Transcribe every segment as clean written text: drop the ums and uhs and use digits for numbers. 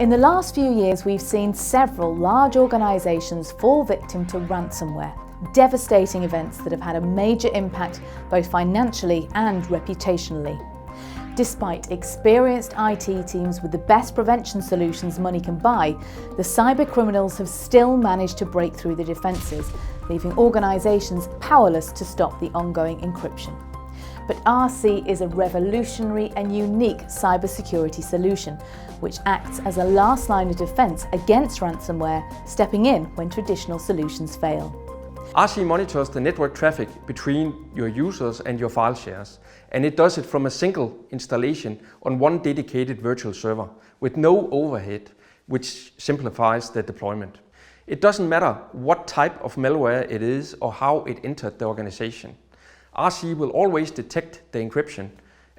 In the last few years, we've seen several large organisations fall victim to ransomware, devastating events that have had a major impact both financially and reputationally. Despite experienced IT teams with the best prevention solutions money can buy, the cyber criminals have still managed to break through the defences, leaving organisations powerless to stop the ongoing encryption. But RC is a revolutionary and unique cybersecurity solution, which acts as a last line of defence against ransomware, stepping in when traditional solutions fail. RC monitors the network traffic between your users and your file shares, and it does it from a single installation on one dedicated virtual server with no overhead, which simplifies the deployment. It doesn't matter what type of malware it is or how it entered the organization. RC will always detect the encryption,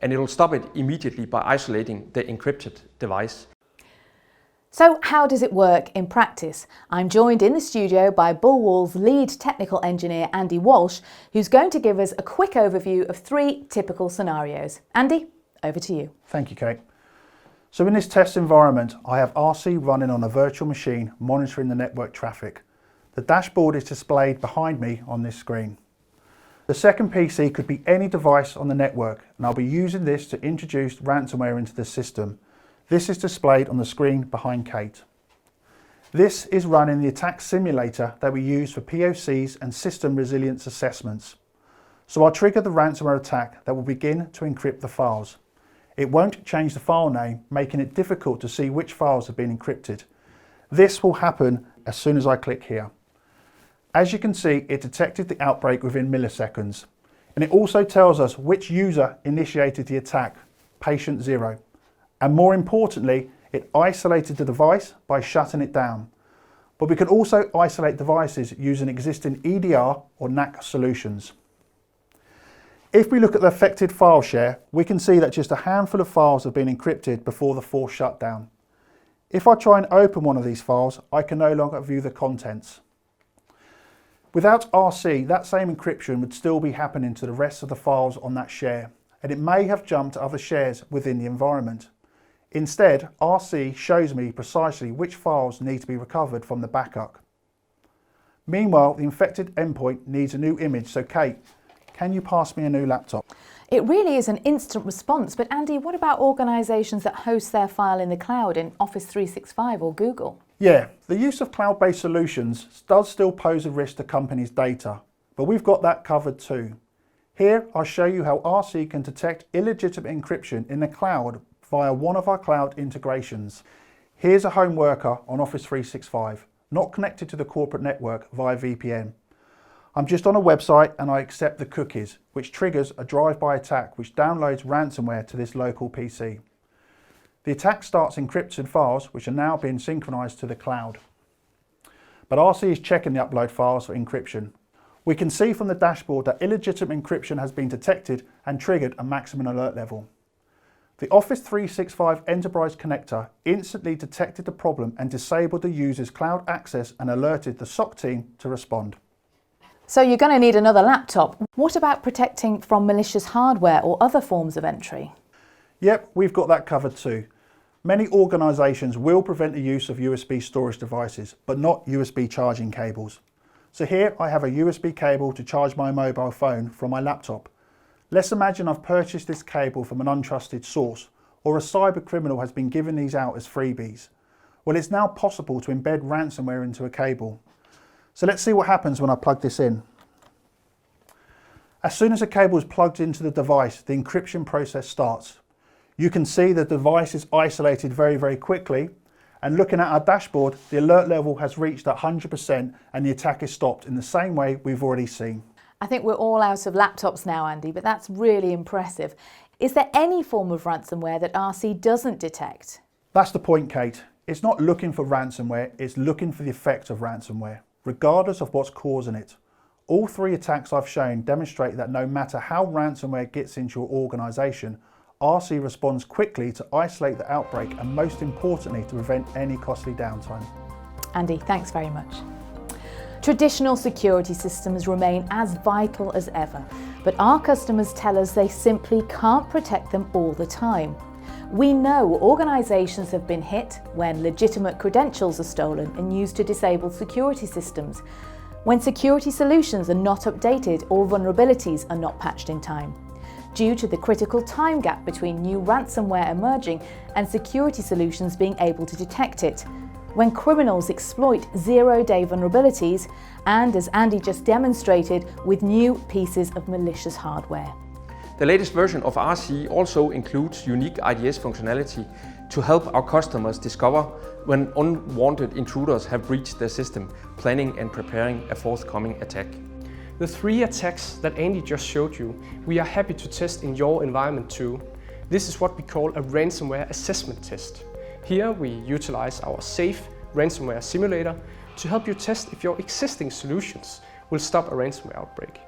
and it will stop it immediately by isolating the encrypted device. So how does it work in practice? I'm joined in the studio by Bullwall's lead technical engineer, Andy Walsh, who's going to give us a quick overview of 3 typical scenarios. Andy, over to you. Thank you, Kate. So in this test environment, I have RC running on a virtual machine monitoring the network traffic. The dashboard is displayed behind me on this screen. The second PC could be any device on the network, and I'll be using this to introduce ransomware into the system. This is displayed on the screen behind Kate. This is running the attack simulator that we use for POCs and system resilience assessments. So I'll trigger the ransomware attack that will begin to encrypt the files. It won't change the file name, making it difficult to see which files have been encrypted. This will happen as soon as I click here. As you can see, it detected the outbreak within milliseconds. And it also tells us which user initiated the attack, patient 0. And more importantly, it isolated the device by shutting it down. But we can also isolate devices using existing EDR or NAC solutions. If we look at the affected file share, we can see that just a handful of files have been encrypted before the forced shutdown. If I try and open one of these files, I can no longer view the contents. Without RC, that same encryption would still be happening to the rest of the files on that share, and it may have jumped to other shares within the environment. Instead, RC shows me precisely which files need to be recovered from the backup. Meanwhile, the infected endpoint needs a new image, so Kate, can you pass me a new laptop? It really is an instant response, but Andy, what about organisations that host their file in the cloud in Office 365 or Google? Yeah, the use of cloud-based solutions does still pose a risk to companies' data, but we've got that covered too. Here, I'll show you how RC can detect illegitimate encryption in the cloud via one of our cloud integrations. Here's a home worker on Office 365, not connected to the corporate network via VPN. I'm just on a website and I accept the cookies, which triggers a drive-by attack which downloads ransomware to this local PC. The attack starts encrypted files which are now being synchronized to the cloud. But RC is checking the upload files for encryption. We can see from the dashboard that illegitimate encryption has been detected and triggered a maximum alert level. The Office 365 Enterprise Connector instantly detected the problem and disabled the user's cloud access and alerted the SOC team to respond. So you're going to need another laptop. What about protecting from malicious hardware or other forms of entry? Yep, we've got that covered too. Many organisations will prevent the use of USB storage devices, but not USB charging cables. So here I have a USB cable to charge my mobile phone from my laptop. Let's imagine I've purchased this cable from an untrusted source, or a cyber criminal has been given these out as freebies. Well, it's now possible to embed ransomware into a cable. So let's see what happens when I plug this in. As soon as the cable is plugged into the device, the encryption process starts. You can see the device is isolated very, very quickly, and looking at our dashboard, the alert level has reached 100% and the attack is stopped in the same way we've already seen. I think we're all out of laptops now, Andy, but that's really impressive. Is there any form of ransomware that RC doesn't detect? That's the point, Kate. It's not looking for ransomware, it's looking for the effect of ransomware, regardless of what's causing it. All 3 attacks I've shown demonstrate that no matter how ransomware gets into your organisation, RC responds quickly to isolate the outbreak and most importantly to prevent any costly downtime. Andy, thanks very much. Traditional security systems remain as vital as ever, but our customers tell us they simply can't protect them all the time. We know organisations have been hit when legitimate credentials are stolen and used to disable security systems, when security solutions are not updated or vulnerabilities are not patched in time, due to the critical time gap between new ransomware emerging and security solutions being able to detect it, when criminals exploit zero-day vulnerabilities, and as Andy just demonstrated, with new pieces of malicious hardware. The latest version of RC also includes unique IDS functionality to help our customers discover when unwanted intruders have breached their system, planning and preparing a forthcoming attack. The 3 attacks that Andy just showed you, we are happy to test in your environment too. This is what we call a ransomware assessment test. Here we utilize our safe ransomware simulator to help you test if your existing solutions will stop a ransomware outbreak.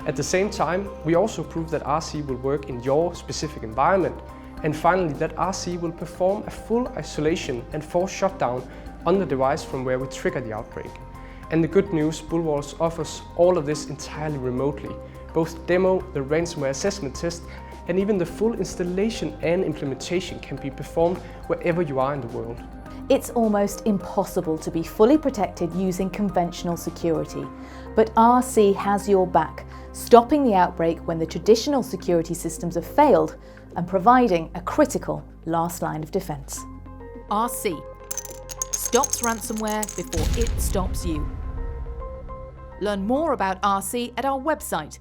At the same time, we also prove that RC will work in your specific environment, and finally that RC will perform a full isolation and force shutdown on the device from where we trigger the outbreak. And the good news, Bullwall offers all of this entirely remotely, both demo, the ransomware assessment test, and even the full installation and implementation can be performed wherever you are in the world. It's almost impossible to be fully protected using conventional security, but RC has your back, stopping the outbreak when the traditional security systems have failed and providing a critical last line of defence. RC stops ransomware before it stops you. Learn more about RC at our website